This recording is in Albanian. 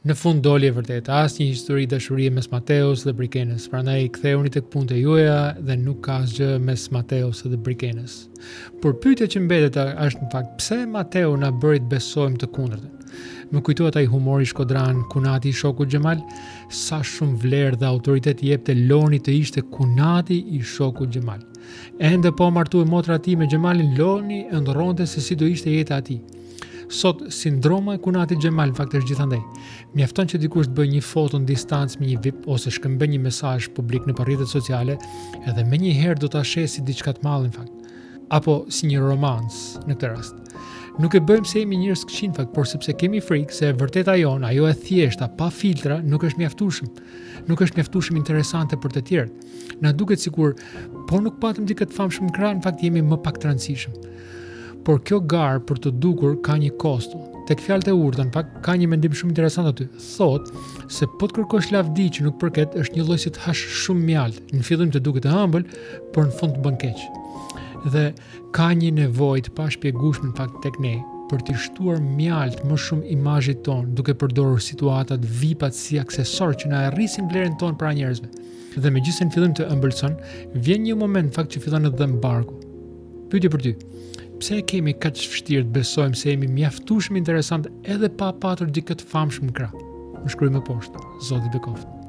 Në fund doli e vërtet, asnjë histori dashurie mes Mateos dhe Brikenës, prandaj ktheuni tek punët e juaja dhe nuk ka asgjë mes Mateos dhe Brikenës. Por pyetja që mbetet është në fakt pse Mateo na bëri të besojmë të kundërtën. Më kujtohet ai humori shkodran Kunati i shokut Xhemal, sa shumë vlerë dhe autoritet i jepte Loni të ishte Kunati i shokut Xhemal. Ende po martoi motra e tij me Xhemalin, Loni ëndrronte se si do ishte jeta e tij. Sot sindroma e Kunatit Xhemal në fakt është gjithandej. Mjafton që dikush të bëjë një foto në distancë me një VIP ose shkëmbej një mesazh publik në rrjetet sociale, edhe menjëherë do ta shesi diçka të madhe në fakt. Apo si një romans në këtë rast. Nuk e bëjmë se jemi njerëz këqij në fakt, por sepse kemi frikë se e vërteta jon, ajo e thjeshta, pa filtra, nuk është mjaftueshëm. Nuk është mjaftueshëm interesante për të tjerët. Na duket sikur po nuk patëm dikë të famshëm në krah, në fakt jemi më pak të rëndësishëm. Por kjo garë për të dukur ka një kosto. Tek fjalët e urta, në fakt ka një mendim shumë interesant aty. Thotë se po të kërkosh lavdi që nuk përket është një lloj si të hash shumë mjalt. Në fillim të duket e ëmbël, por në fund të bën keq. Dhe ka një nevojë të pashpjegueshme në fakt tek ne për të shtuar mjalt më shumë imazhit ton, duke përdorur situatat VIP-at si aksesor që na rrisin vlerën tonë para njerëzve. Dhe megjithëse në fillim të ëmbëlson, vjen një moment në fakt që fillon të mbarku. Pyetje për ty. Pse kemi kaq vështirë të besojmë se jemi mjaftueshëm interesant edhe pa patur dikë të famshëm në krah? Më shkruaj më poshtë. Zoti bekoft.